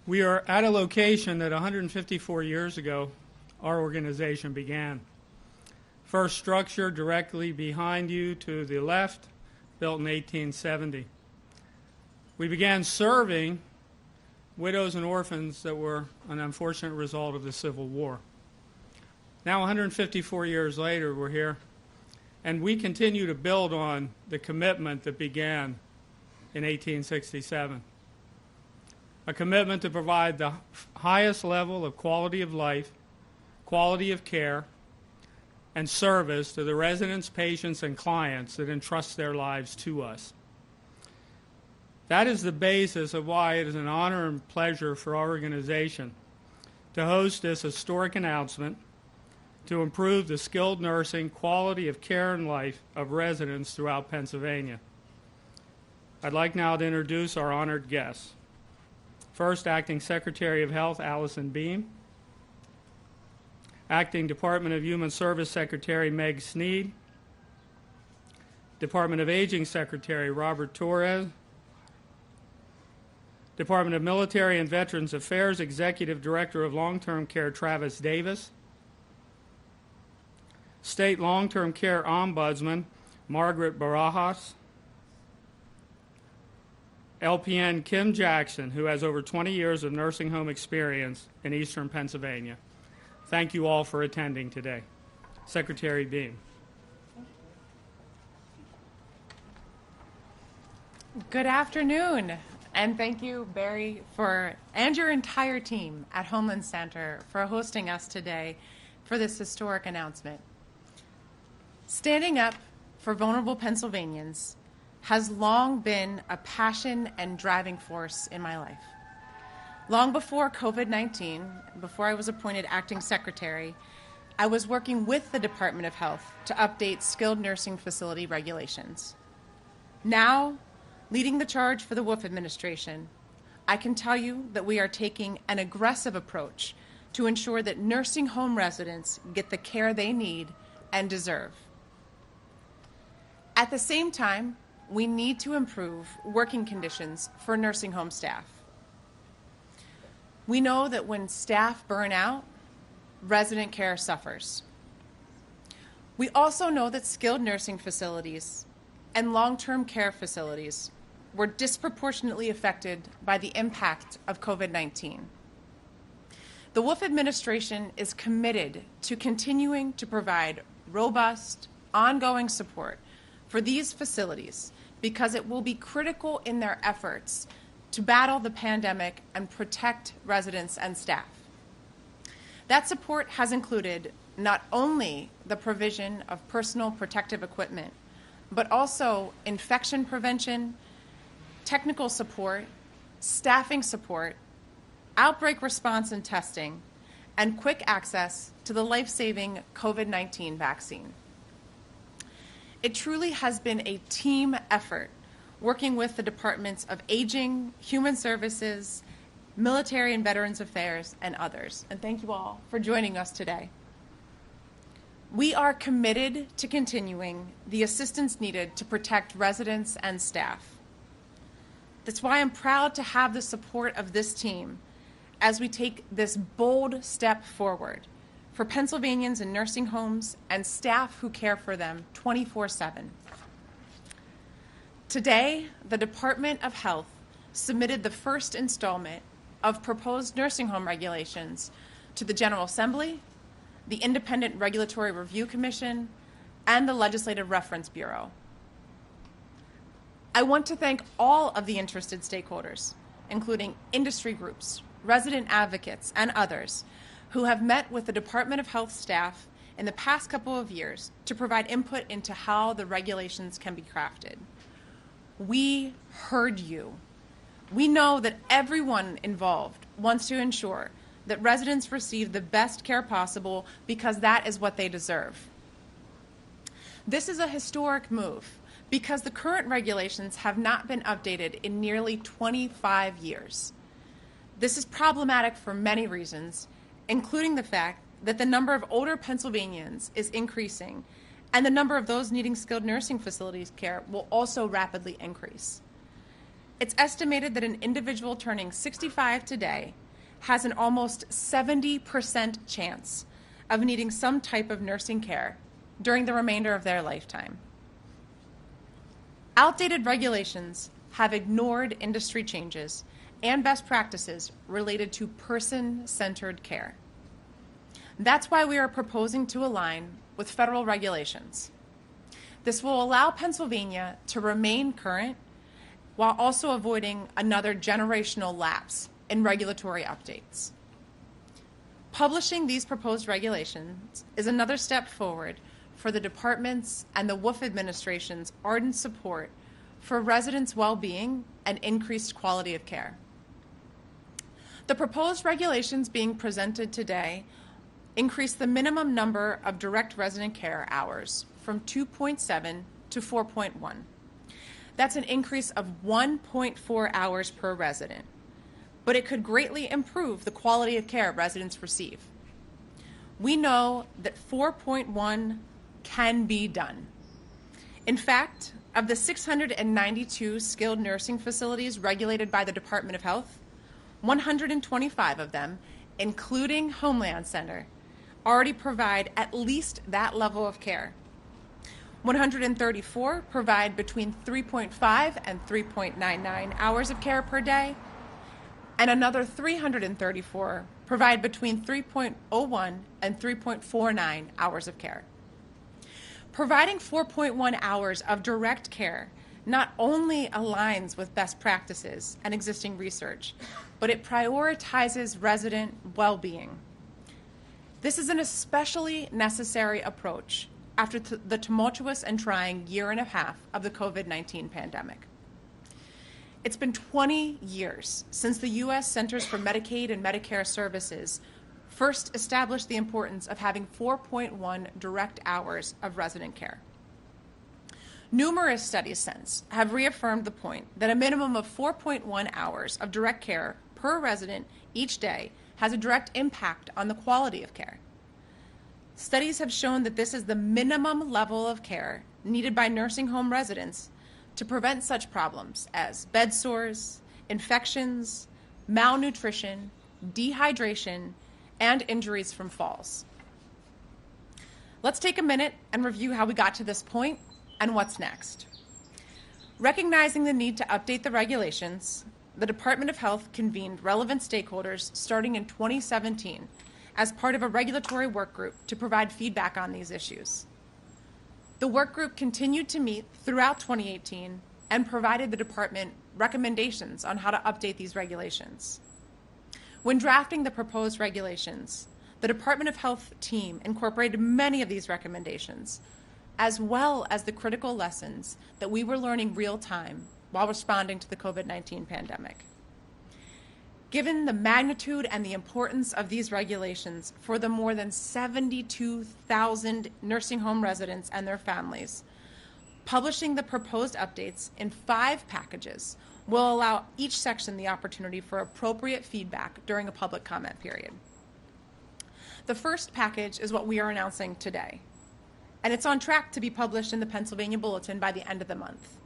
We are at a location that 154 years ago our organization began. First structure directly behind you to the left, built in 1870. We began serving widows and orphans that were an unfortunate result of the Civil War. Now 154 years later, we're here, and we continue to build on the commitment that began in 1867. A commitment to provide the highest level of quality of life, quality of care, and service to the residents, patients, and clients that entrust their lives to us. That is the basis of why it is an honor and pleasure for our organization to host this historic announcement to improve the skilled nursing quality of care and life of residents throughout Pennsylvania. I'd like now to introduce our honored guests. First, Acting Secretary of Health, Allison Beam. Acting Department of Human Service Secretary, Meg Sneed. Department of Aging Secretary, Robert Torres. Department of Military and Veterans Affairs Executive Director of Long-Term Care, Travis Davis. State Long-Term Care Ombudsman, Margaret Barajas. LPN Kim Jackson, who has over 20 years of nursing home experience in eastern Pennsylvania. Thank you all for attending today. Secretary Beam. Good afternoon, and thank you, Barry, and your entire team at Homeland Center for hosting us today for this historic announcement. Standing up for vulnerable Pennsylvanians has long been a passion and driving force in my life. Long before COVID-19, before I was appointed acting secretary, I was working with the Department of Health to update skilled nursing facility regulations. Now, leading the charge for the Wolf administration, I can tell you that we are taking an aggressive approach to ensure that nursing home residents get the care they need and deserve. At the same time, we need to improve working conditions for nursing home staff. We know that when staff burn out, resident care suffers. We also know that skilled nursing facilities and long-term care facilities were disproportionately affected by the impact of COVID-19. The Wolf administration is committed to continuing to provide robust, ongoing support for these facilities because it will be critical in their efforts to battle the pandemic and protect residents and staff. That support has included not only the provision of personal protective equipment, but also infection prevention, technical support, staffing support, outbreak response and testing, and quick access to the life-saving COVID-19 vaccine. It truly has been a team effort working with the Departments of Aging, Human Services, Military and Veterans Affairs, and others. And thank you all for joining us today. We are committed to continuing the assistance needed to protect residents and staff. That's why I'm proud to have the support of this team as we take this bold step forward for Pennsylvanians in nursing homes and staff who care for them 24/7. Today, the Department of Health submitted the first installment of proposed nursing home regulations to the General Assembly, the Independent Regulatory Review Commission, and the Legislative Reference Bureau. I want to thank all of the interested stakeholders, including industry groups, resident advocates, and others, who have met with the Department of Health staff in the past couple of years to provide input into how the regulations can be crafted. We heard you. We know that everyone involved wants to ensure that residents receive the best care possible because that is what they deserve. This is a historic move because the current regulations have not been updated in nearly 25 years. This is problematic for many reasons, including the fact that the number of older Pennsylvanians is increasing and the number of those needing skilled nursing facilities care will also rapidly increase. It's estimated that an individual turning 65 today has an almost 70% chance of needing some type of nursing care during the remainder of their lifetime. Outdated regulations have ignored industry changes and best practices related to person-centered care. That's why we are proposing to align with federal regulations. This will allow Pennsylvania to remain current while also avoiding another generational lapse in regulatory updates. Publishing these proposed regulations is another step forward for the department's and the WOOF administration's ardent support for residents' well-being and increased quality of care. The proposed regulations being presented today increase the minimum number of direct resident care hours from 2.7 to 4.1. That's an increase of 1.4 hours per resident, but it could greatly improve the quality of care residents receive. We know that 4.1 can be done. In fact, of the 692 skilled nursing facilities regulated by the Department of Health, 125 of them, including Homeland Center, already provide at least that level of care. 134 provide between 3.5 and 3.99 hours of care per day, and another 334 provide between 3.01 and 3.49 hours of care. Providing 4.1 hours of direct care not only aligns with best practices and existing research, but it prioritizes resident well-being. This is an especially necessary approach after the tumultuous and trying year and a half of the COVID-19 pandemic. It's been 20 years since the U.S. Centers for Medicaid and Medicare Services first established the importance of having 4.1 direct hours of resident care. Numerous studies since have reaffirmed the point that a minimum of 4.1 hours of direct care per resident each day has a direct impact on the quality of care. Studies have shown that this is the minimum level of care needed by nursing home residents to prevent such problems as bed sores, infections, malnutrition, dehydration, and injuries from falls. Let's take a minute and review how we got to this point and what's next. Recognizing the need to update the regulations, the Department of Health convened relevant stakeholders starting in 2017 as part of a regulatory work group to provide feedback on these issues. The work group continued to meet throughout 2018 and provided the department recommendations on how to update these regulations. When drafting the proposed regulations, the Department of Health team incorporated many of these recommendations, as well as the critical lessons that we were learning real time while responding to the COVID-19 pandemic. Given the magnitude and the importance of these regulations for the more than 72,000 nursing home residents and their families, publishing the proposed updates in 5 packages will allow each section the opportunity for appropriate feedback during a public comment period. The first package is what we are announcing today, and it's on track to be published in the Pennsylvania Bulletin by the end of the month.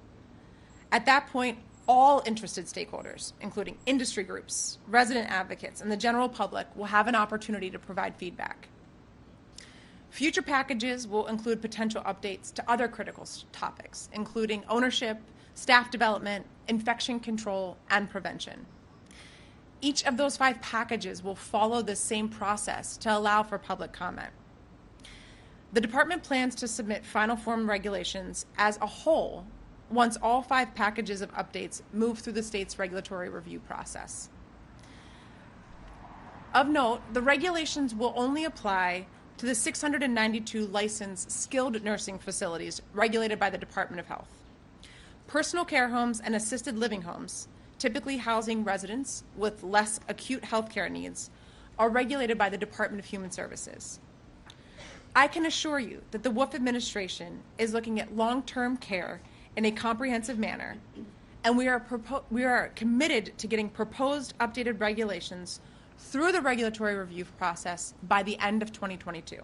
At that point, all interested stakeholders, including industry groups, resident advocates, and the general public, will have an opportunity to provide feedback. Future packages will include potential updates to other critical topics, including ownership, staff development, infection control, and prevention. Each of those 5 packages will follow the same process to allow for public comment. The department plans to submit final form regulations as a whole once all 5 packages of updates move through the state's regulatory review process. Of note, the regulations will only apply to the 692 licensed skilled nursing facilities regulated by the Department of Health. Personal care homes and assisted living homes, typically housing residents with less acute healthcare needs, are regulated by the Department of Human Services. I can assure you that the WOOF administration is looking at long-term care in a comprehensive manner, and we are committed to getting proposed updated regulations through the regulatory review process by the end of 2022.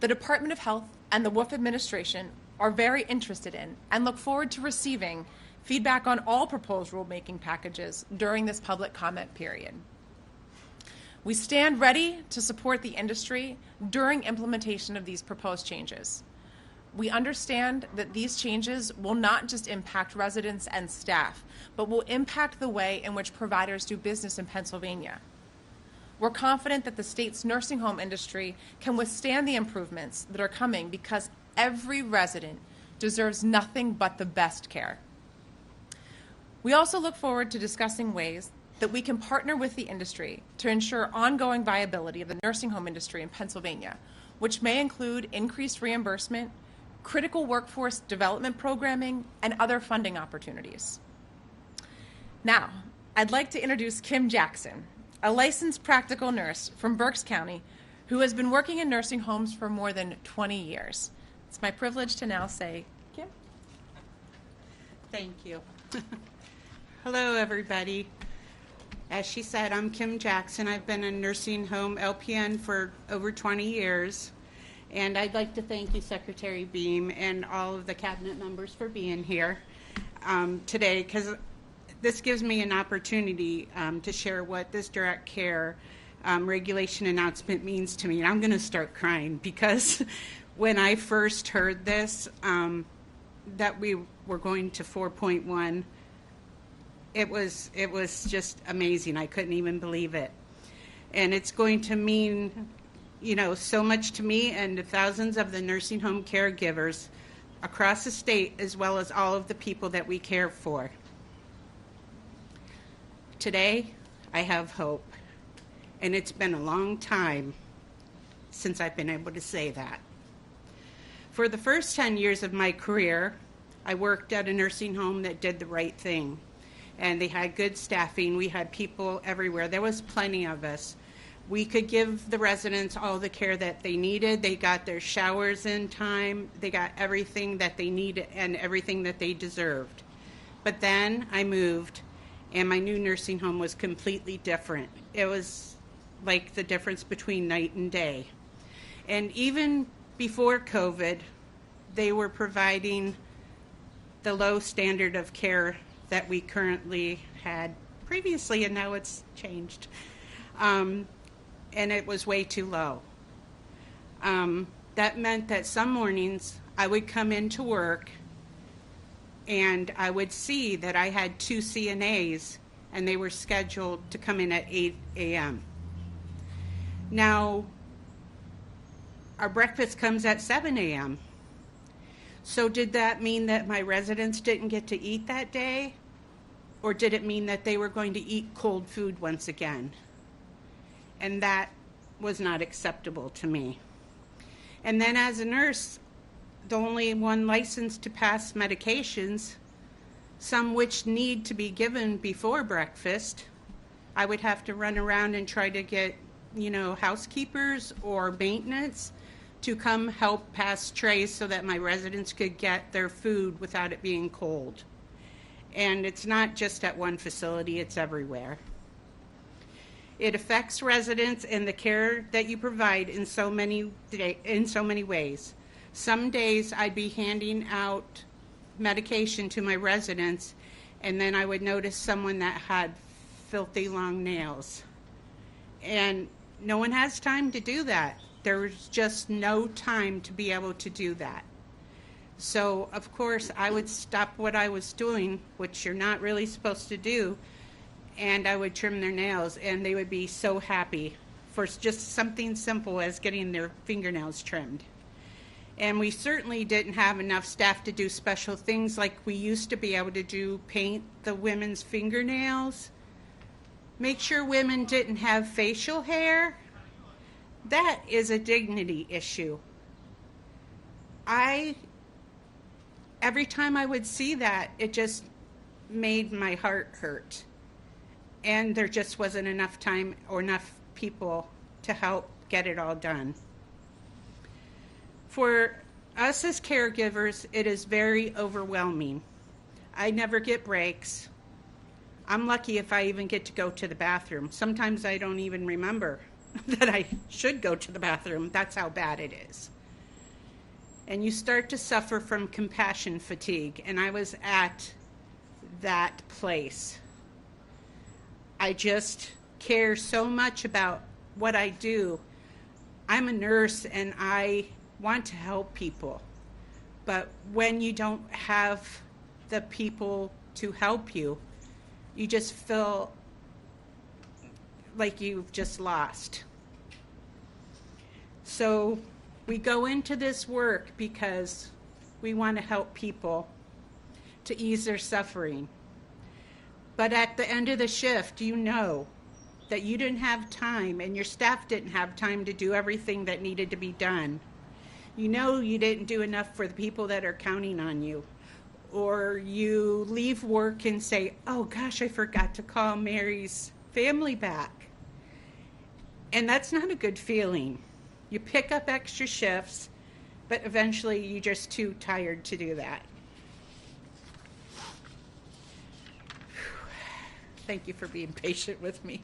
The Department of Health and the WOOF administration are very interested in and look forward to receiving feedback on all proposed rulemaking packages during this public comment period. We stand ready to support the industry during implementation of these proposed changes. We understand that these changes will not just impact residents and staff, but will impact the way in which providers do business in Pennsylvania. We're confident that the state's nursing home industry can withstand the improvements that are coming because every resident deserves nothing but the best care. We also look forward to discussing ways that we can partner with the industry to ensure ongoing viability of the nursing home industry in Pennsylvania, which may include increased reimbursement, critical workforce development programming, and other funding opportunities. Now, I'd like to introduce Kim Jackson, a licensed practical nurse from Berks County who has been working in nursing homes for more than 20 years. It's my privilege to now say, Kim. Thank you. Hello, everybody. As she said, I'm Kim Jackson. I've been a nursing home LPN for over 20 years. And I'd like to thank you, Secretary Beam, and all of the cabinet members for being here today, because this gives me an opportunity to share what this direct care regulation announcement means to me. And I'm going to start crying because when I first heard this, that we were going to 4.1, it was just amazing. I couldn't even believe it. And it's going to mean, you know, so much to me and to thousands of the nursing home caregivers across the state, as well as all of the people that we care for. Today, I have hope. And it's been a long time since I've been able to say that. For the first 10 years of my career, I worked at a nursing home that did the right thing. And they had good staffing. We had people everywhere. There was plenty of us. We could give the residents all the care that they needed. They got their showers in time. They got everything that they needed and everything that they deserved. But then I moved, and my new nursing home was completely different. It was like the difference between night and day. And even before COVID, they were providing the low standard of care that we currently had previously, and now it's changed. And it was way too low. That meant that some mornings I would come into work and I would see that I had 2 CNAs and they were scheduled to come in at 8 a.m. Now, our breakfast comes at 7 a.m. So did that mean that my residents didn't get to eat that day? Or did it mean that they were going to eat cold food once again? And that was not acceptable to me. And then as a nurse, the only one licensed to pass medications, some which need to be given before breakfast, I would have to run around and try to get, you know, housekeepers or maintenance to come help pass trays so that my residents could get their food without it being cold. And it's not just at one facility, it's everywhere. It affects residents and the care that you provide in so many ways. Some days I'd be handing out medication to my residents, and then I would notice someone that had filthy long nails. And no one has time to do that. There's just no time to be able to do that. So, of course, I would stop what I was doing, which you're not really supposed to do, and I would trim their nails, and they would be so happy for just something simple as getting their fingernails trimmed. And we certainly didn't have enough staff to do special things like we used to be able to do, paint the women's fingernails, make sure women didn't have facial hair. That is a dignity issue. Every time I would see that, it just made my heart hurt. And there just wasn't enough time or enough people to help get it all done. For us as caregivers, it is very overwhelming. I never get breaks. I'm lucky if I even get to go to the bathroom. Sometimes I don't even remember that I should go to the bathroom. That's how bad it is. And you start to suffer from compassion fatigue. And I was at that place. I just care so much about what I do. I'm a nurse and I want to help people. But when you don't have the people to help you, you just feel like you've just lost. So we go into this work because we want to help people to ease their suffering. But at the end of the shift, you know that you didn't have time and your staff didn't have time to do everything that needed to be done. You know you didn't do enough for the people that are counting on you. Or you leave work and say, oh gosh, I forgot to call Mary's family back. And that's not a good feeling. You pick up extra shifts, but eventually you're just too tired to do that. Thank you for being patient with me.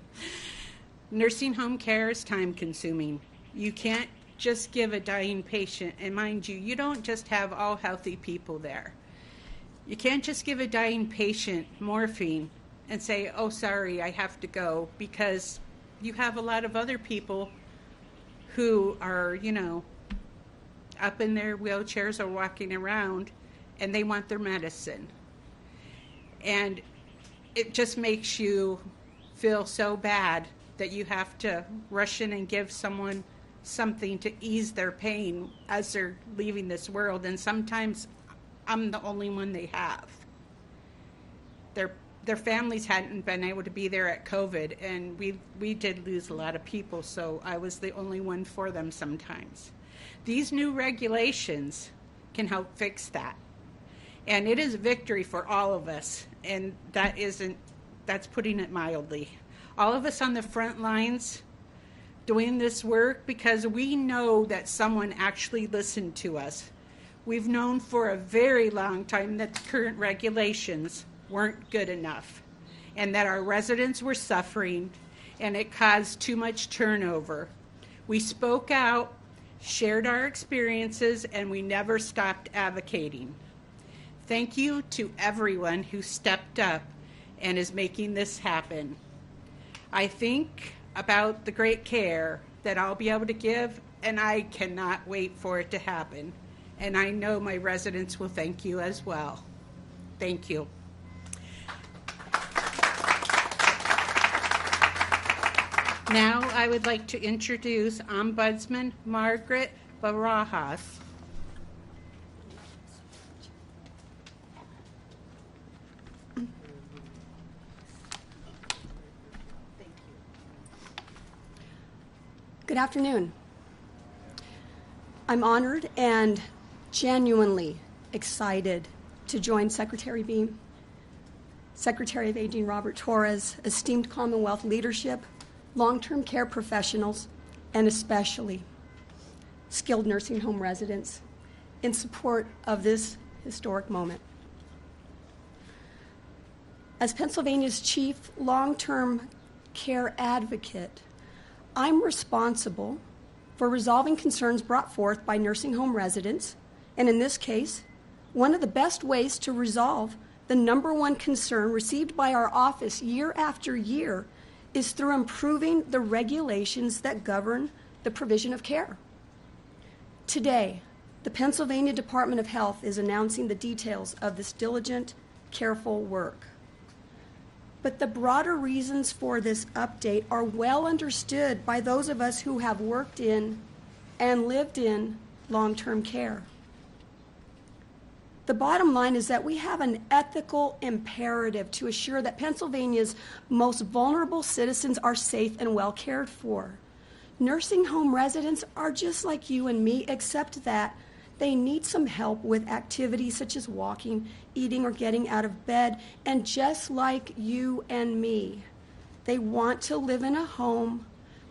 Nursing home care is time consuming. You can't just give a dying patient, and mind you, you don't just have all healthy people there. You can't just give a dying patient morphine and say, oh, sorry, I have to go, because you have a lot of other people who are, up in their wheelchairs or walking around, and they want their medicine. And it just makes you feel so bad that you have to rush in and give someone something to ease their pain as they're leaving this world. And sometimes I'm the only one they have. Their families hadn't been able to be there at COVID, and we did lose a lot of people, so I was the only one for them sometimes. These new regulations can help fix that. And it is a victory for all of us, and that's putting it mildly. All of us on the front lines doing this work, because we know that someone actually listened to us. We've known for a very long time that the current regulations weren't good enough, and that our residents were suffering, and it caused too much turnover. We spoke out, shared our experiences, and we never stopped advocating. Thank you to everyone who stepped up and is making this happen. I think about the great care that I'll be able to give, and I cannot wait for it to happen. And I know my residents will thank you as well. Thank you. Now I would like to introduce Ombudsman Margaret Barajas. Good afternoon. I'm honored and genuinely excited to join Secretary Beam, Secretary of Aging Robert Torres, esteemed Commonwealth leadership, long-term care professionals, and especially skilled nursing home residents in support of this historic moment. As Pennsylvania's chief long-term care advocate, I'm responsible for resolving concerns brought forth by nursing home residents, and in this case, one of the best ways to resolve the number one concern received by our office year after year is through improving the regulations that govern the provision of care. Today, the Pennsylvania Department of Health is announcing the details of this diligent, careful work. But the broader reasons for this update are well understood by those of us who have worked in and lived in long-term care. The bottom line is that we have an ethical imperative to assure that Pennsylvania's most vulnerable citizens are safe and well cared for. Nursing home residents are just like you and me, except that they need some help with activities such as walking, eating, or getting out of bed. And just like you and me, they want to live in a home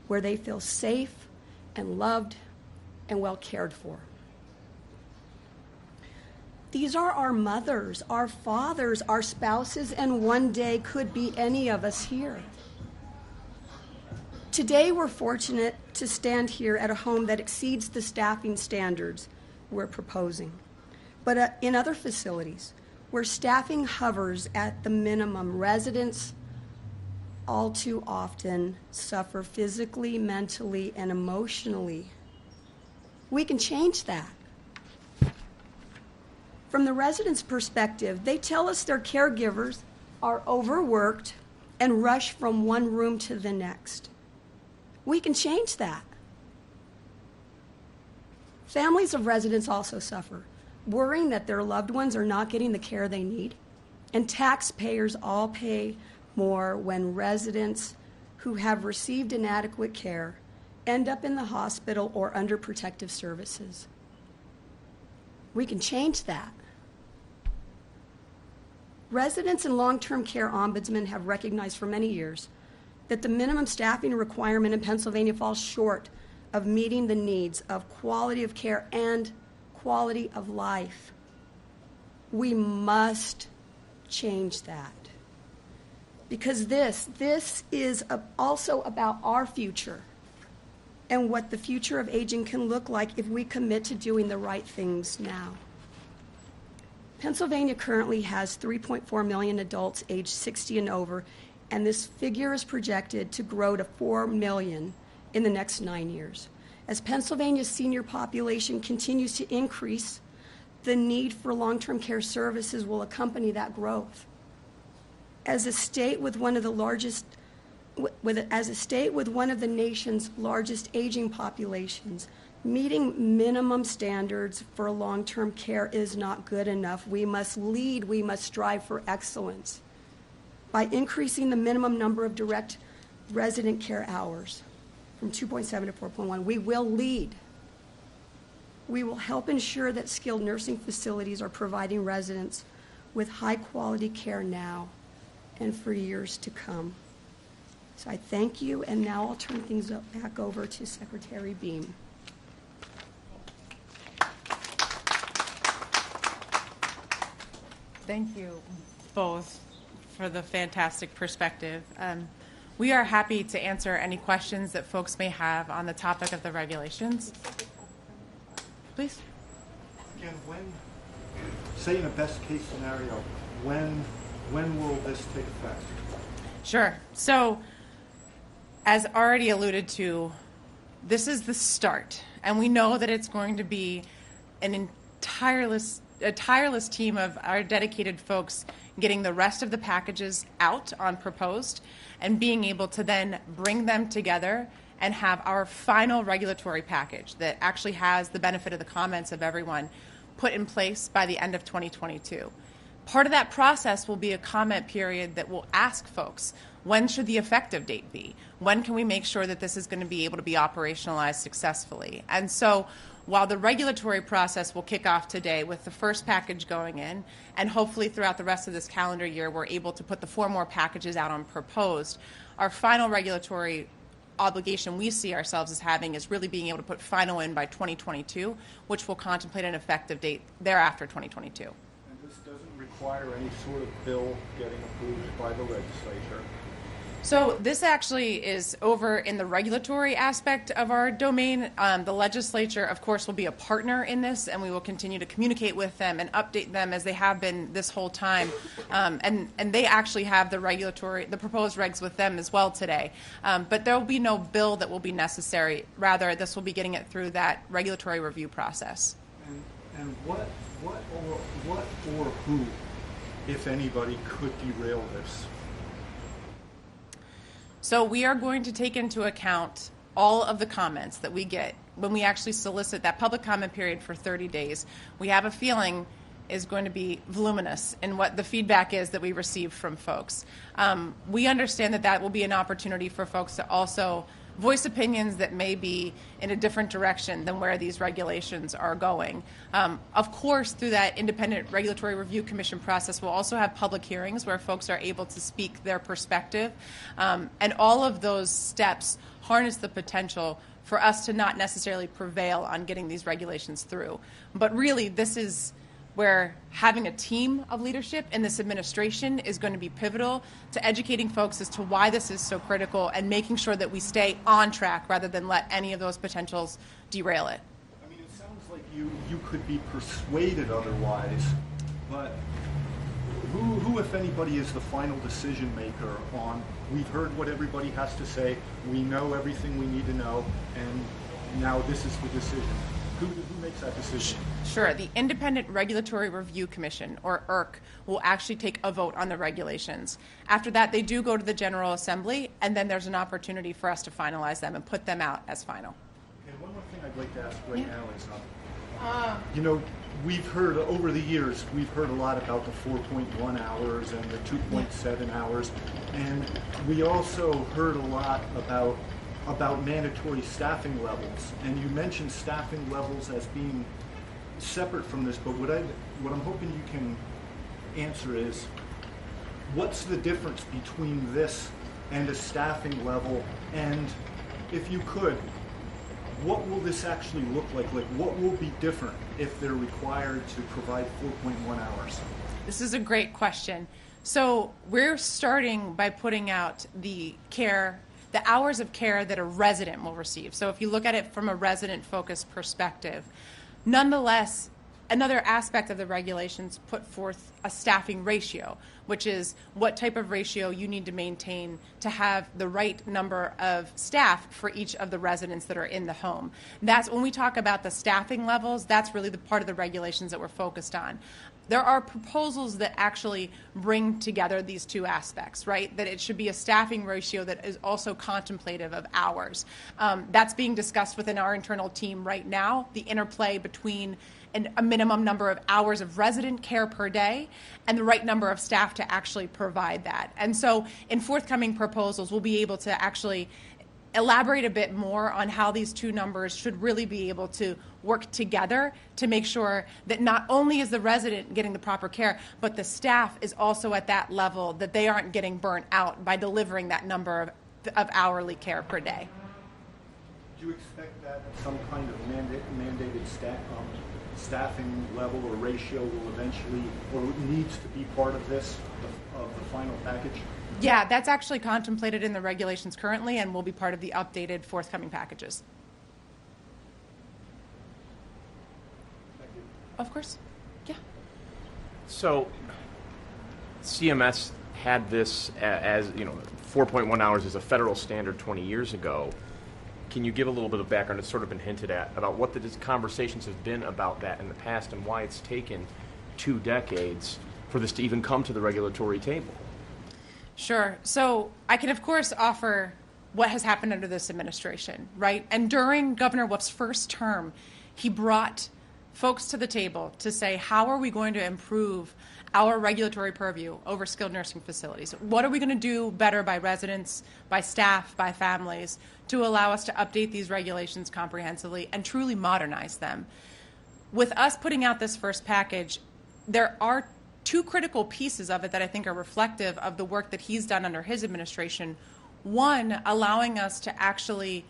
where they feel safe and loved and well cared for. These are our mothers, our fathers, our spouses, and one day could be any of us here. Today, we're fortunate to stand here at a home that exceeds the staffing standards we're proposing. But in other facilities, where staffing hovers at the minimum, residents all too often suffer physically, mentally, and emotionally. We can change that. From the residents' perspective, they tell us their caregivers are overworked and rush from one room to the next. We can change that. Families of residents also suffer, worrying that their loved ones are not getting the care they need, and taxpayers all pay more when residents who have received inadequate care end up in the hospital or under protective services. We can change that. Residents and long-term care ombudsmen have recognized for many years that the minimum staffing requirement in Pennsylvania falls short of meeting the needs of quality of care and quality of life. We must change that. Because this is also about our future and what the future of aging can look like if we commit to doing the right things now. Pennsylvania currently has 3.4 million adults aged 60 and over, and this figure is projected to grow to 4 million in the next 9 years. As Pennsylvania's senior population continues to increase, the need for long-term care services will accompany that growth. As a state with one of the nation's largest aging populations, meeting minimum standards for long-term care is not good enough. We must lead, we must strive for excellence. By increasing the minimum number of direct resident care hours from 2.7 to 4.1, we will lead. We will help ensure that skilled nursing facilities are providing residents with high-quality care now and for years to come. So I thank you, and now I'll turn things back over to Secretary Beam. Thank you both for the fantastic perspective. We are happy to answer any questions that folks may have on the topic of the regulations. Please. Again, say in a best case scenario, when will this take effect? Sure. So, as already alluded to, this is the start, and we know that it's going to be a tireless team of our dedicated folks getting the rest of the packages out on proposed and being able to then bring them together and have our final regulatory package that actually has the benefit of the comments of everyone put in place by the end of 2022. Part of that process will be a comment period that will ask folks, when should the effective date be? When can we make sure that this is going to be able to be operationalized successfully? And so while the regulatory process will kick off today with the first package going in, and hopefully throughout the rest of this calendar year we're able to put the 4 more packages out on proposed, our final regulatory obligation we see ourselves as having is really being able to put final in by 2022, which will contemplate an effective date thereafter 2022. And this doesn't require any sort of bill getting approved by the legislature? So this actually is over in the regulatory aspect of our domain. The legislature, of course, will be a partner in this, and we will continue to communicate with them and update them as they have been this whole time. And they actually have the proposed regs with them as well today. But there will be no bill that will be necessary. Rather, this will be getting it through that regulatory review process. And what or who, if anybody, could derail this? So we are going to take into account all of the comments that we get when we actually solicit that public comment period for 30 days. We have a feeling is going to be voluminous in what the feedback is that we receive from folks. We understand that will be an opportunity for folks to also voice opinions that may be in a different direction than where these regulations are going. Of course, through that independent regulatory review commission process, we'll also have public hearings where folks are able to speak their perspective. And all of those steps harness the potential for us to not necessarily prevail on getting these regulations through. But really, this is where having a team of leadership in this administration is going to be pivotal to educating folks as to why this is so critical and making sure that we stay on track rather than let any of those potentials derail it. I mean, it sounds like you could be persuaded otherwise, but who, if anybody, is the final decision maker on, we've heard what everybody has to say, we know everything we need to know, and now this is the decision? Who makes that decision? Sure. The Independent Regulatory Review Commission, or IRC, will actually take a vote on the regulations. After that, they do go to the General Assembly, and then there's an opportunity for us to finalize them and put them out as final. And one more thing I'd like to ask right now is, you know, we've heard over the years, we've heard a lot about the 4.1 hours and the 2.7 hours, and we also heard a lot about mandatory staffing levels. And you mentioned staffing levels as being separate from this, but what I'm hoping you can answer is, what's the difference between this and a staffing level? And if you could, what will this actually look like? Like, what will be different if they're required to provide 4.1 hours? This is a great question. So we're starting by putting out the hours of care that a resident will receive. So if you look at it from a resident-focused perspective, nonetheless, another aspect of the regulations put forth a staffing ratio, which is what type of ratio you need to maintain to have the right number of staff for each of the residents that are in the home. That's when we talk about the staffing levels, that's really the part of the regulations that we're focused on. There are proposals that actually bring together these two aspects, right? That it should be a staffing ratio that is also contemplative of hours. That's being discussed within our internal team right now, the interplay between a minimum number of hours of resident care per day and the right number of staff to actually provide that. And so in forthcoming proposals, we'll be able to actually elaborate a bit more on how these two numbers should really be able to work together to make sure that not only is the resident getting the proper care, but the staff is also at that level that they aren't getting burnt out by delivering that number of hourly care per day. Do you expect that some kind of mandated staffing level or ratio will eventually, or needs to be part of this, of the final package? Yeah, that's actually contemplated in the regulations currently and will be part of the updated forthcoming packages. Thank you. Of course. Yeah. So CMS had this as, 4.1 hours is a federal standard 20 years ago. Can you give a little bit of background? It's sort of been hinted at about what the conversations have been about that in the past and why it's taken 2 decades for this to even come to the regulatory table. Sure. So I can, of course, offer what has happened under this administration, right? And during Governor Wolf's first term, he brought folks to the table to say, how are we going to improve our regulatory purview over skilled nursing facilities? What are we going to do better by residents, by staff, by families to allow us to update these regulations comprehensively and truly modernize them? With us putting out this first package, there are 2 critical pieces of it that I think are reflective of the work that he's done under his administration. One, allowing us to actually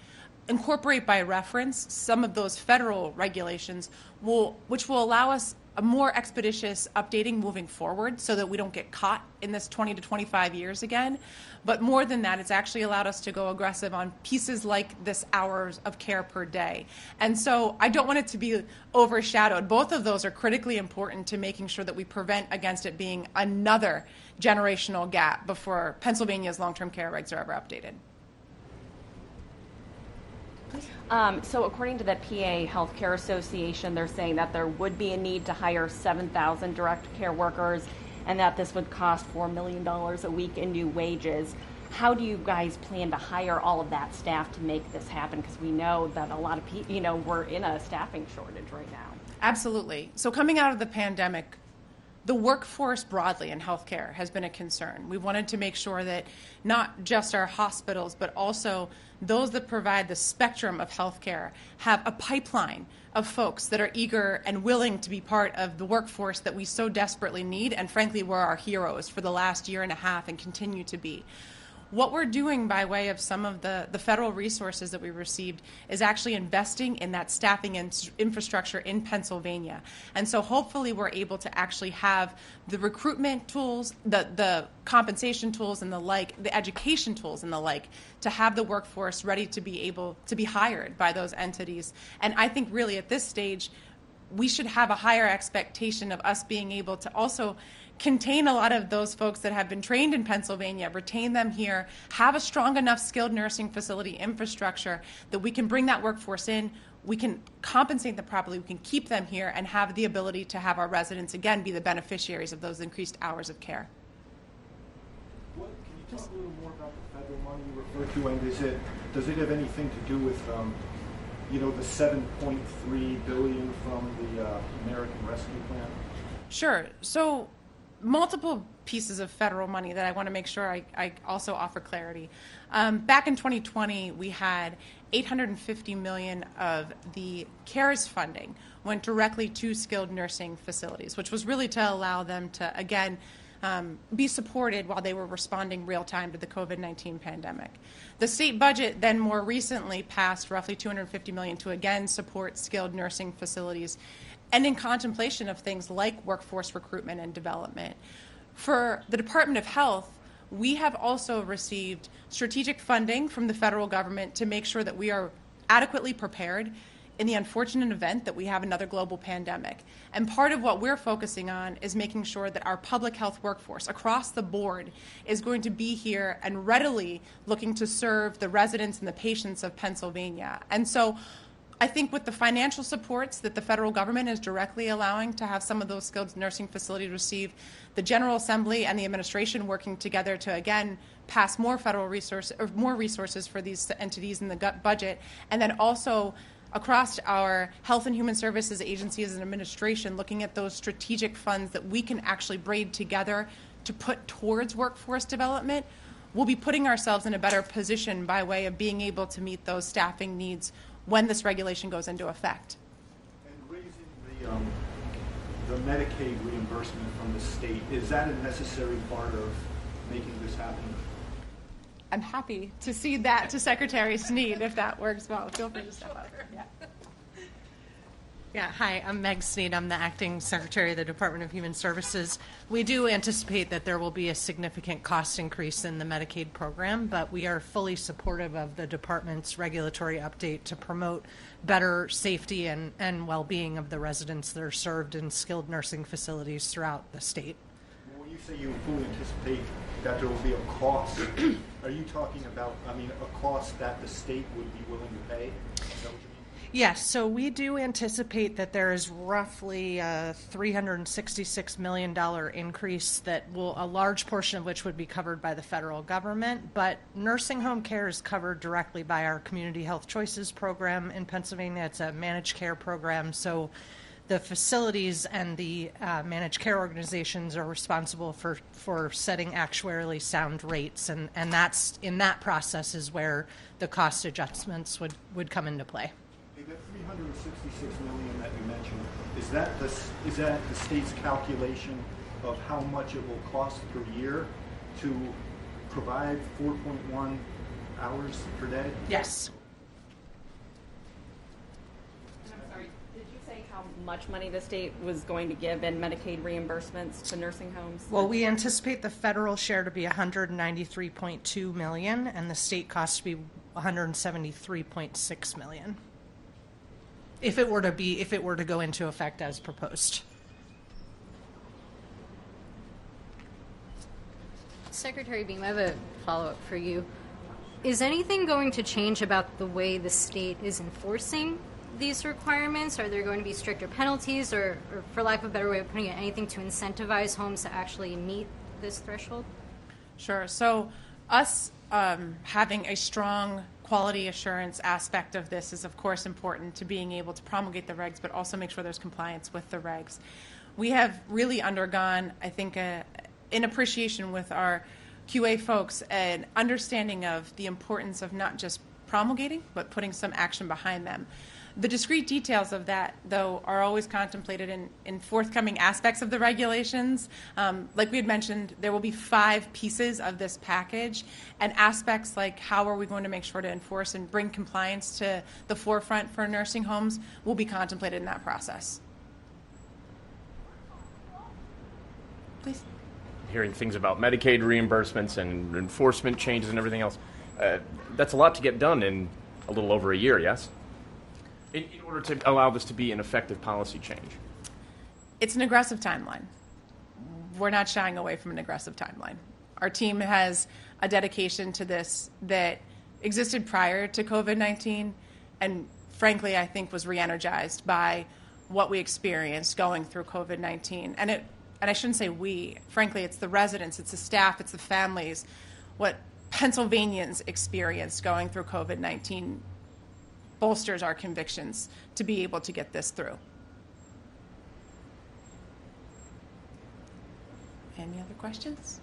incorporate by reference some of those federal regulations, which will allow us a more expeditious updating moving forward so that we don't get caught in this 20 to 25 years again. But more than that, it's actually allowed us to go aggressive on pieces like this hours of care per day. And so I don't want it to be overshadowed. Both of those are critically important to making sure that we prevent against it being another generational gap before Pennsylvania's long-term care regs are ever updated. So according to the PA Healthcare Association, they're saying that there would be a need to hire 7,000 direct care workers and that this would cost $4 million a week in new wages. How do you guys plan to hire all of that staff to make this happen? Because we know that a lot of people, we're in a staffing shortage right now. Absolutely. So coming out of the pandemic, the workforce broadly in healthcare has been a concern. We wanted to make sure that not just our hospitals, but also those that provide the spectrum of healthcare have a pipeline of folks that are eager and willing to be part of the workforce that we so desperately need and frankly were our heroes for the last year and a half and continue to be. What we're doing by way of some of the federal resources that we received is actually investing in that staffing infrastructure in Pennsylvania. And so hopefully we're able to actually have the recruitment tools, the compensation tools and the like, the education tools and the like, to have the workforce ready to be able to be hired by those entities. And I think really at this stage, we should have a higher expectation of us being able to also contain a lot of those folks that have been trained in Pennsylvania, retain them here, have a strong enough skilled nursing facility infrastructure that we can bring that workforce in, we can compensate them properly, we can keep them here, and have the ability to have our residents, again, be the beneficiaries of those increased hours of care. Can you talk a little more about the federal money you referred to, and does it have anything to do with, the $7.3 billion from the American Rescue Plan? Sure. So multiple pieces of federal money that I want to make sure I also offer clarity. Back in 2020, we had $850 million of the CARES funding went directly to skilled nursing facilities, which was really to allow them to, again, be supported while they were responding real time to the COVID-19 pandemic. The state budget then more recently passed roughly $250 million to again support skilled nursing facilities, and in contemplation of things like workforce recruitment and development. For the Department of Health, we have also received strategic funding from the federal government to make sure that we are adequately prepared in the unfortunate event that we have another global pandemic. And part of what we're focusing on is making sure that our public health workforce across the board is going to be here and readily looking to serve the residents and the patients of Pennsylvania. And so I think with the financial supports that the federal government is directly allowing to have some of those skilled nursing facilities receive, the General Assembly and the administration working together to, again, pass more federal resources for these entities in the budget, and then also across our health and human services agencies and administration looking at those strategic funds that we can actually braid together to put towards workforce development, we'll be putting ourselves in a better position by way of being able to meet those staffing needs when this regulation goes into effect. And raising the Medicaid reimbursement from the state, is that a necessary part of making this happen? I'm happy to cede that to Secretary Snead if that works well. Feel free to step up. Yeah. Yeah, hi, I'm Meg Snead. I'm the Acting Secretary of the Department of Human Services. We do anticipate that there will be a significant cost increase in the Medicaid program, but we are fully supportive of the department's regulatory update to promote better safety and well-being of the residents that are served in skilled nursing facilities throughout the state. When you say you fully anticipate that there will be a cost, are you talking about, a cost that the state would be willing to pay? Is that what you mean? Yes, so we do anticipate that there is roughly a $366 million increase that will, a large portion of which would be covered by the federal government, but nursing home care is covered directly by our Community Health Choices program in Pennsylvania. It's a managed care program, so the facilities and the managed care organizations are responsible for setting actuarially sound rates, and that's in that process is where the cost adjustments would come into play. That $366 million that you mentioned, is that the state's calculation of how much it will cost per year to provide 4.1 hours per day? Yes. I'm sorry, did you say how much money the state was going to give in Medicaid reimbursements to nursing homes? Well, we anticipate the federal share to be $193.2 million and the state cost to be $173.6 million. If it were to go into effect as proposed. Secretary Beam, I have a follow-up for you. Is anything going to change about the way the state is enforcing these requirements? Are there going to be stricter penalties or for lack of a better way of putting it, anything to incentivize homes to actually meet this threshold? Sure. So us having a strong quality assurance aspect of this is, of course, important to being able to promulgate the regs, but also make sure there's compliance with the regs. We have really undergone, I think, in appreciation with our QA folks, an understanding of the importance of not just promulgating, but putting some action behind them. The discrete details of that, though, are always contemplated in forthcoming aspects of the regulations. Like we had mentioned, there will be 5 pieces of this package, and aspects like how are we going to make sure to enforce and bring compliance to the forefront for nursing homes will be contemplated in that process. Please. Hearing things about Medicaid reimbursements and enforcement changes and everything else, that's a lot to get done in a little over a year, yes? In order to allow this to be an effective policy change? It's an aggressive timeline. we're not shying away from an aggressive timeline. Our team has a dedication to this that existed prior to COVID-19 and frankly I think was re-energized by what we experienced going through COVID-19. And I shouldn't say we, frankly it's the residents, it's the staff, it's the families. What Pennsylvanians experienced going through COVID-19 bolsters our convictions to be able to get this through. Any other questions?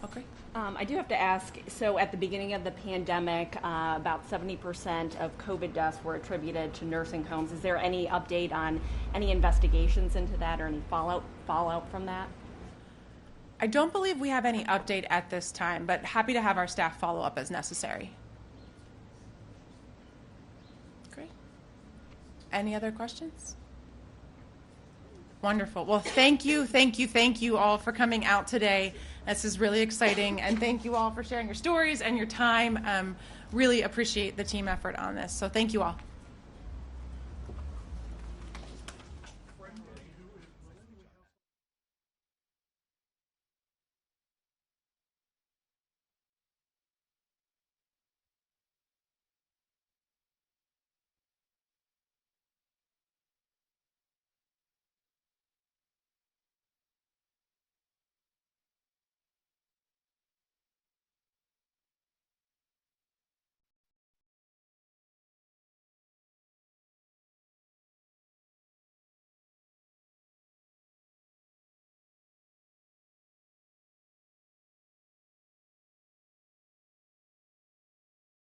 Okay. I do have to ask, so at the beginning of the pandemic, about 70% of COVID deaths were attributed to nursing homes. Is there any update on any investigations into that or any fallout from that? I don't believe we have any update at this time, but happy to have our staff follow up as necessary. Great. Any other questions? Wonderful. Well, thank you all for coming out today. This is really exciting, and thank you all for sharing your stories and your time. Really appreciate the team effort on this, so thank you all.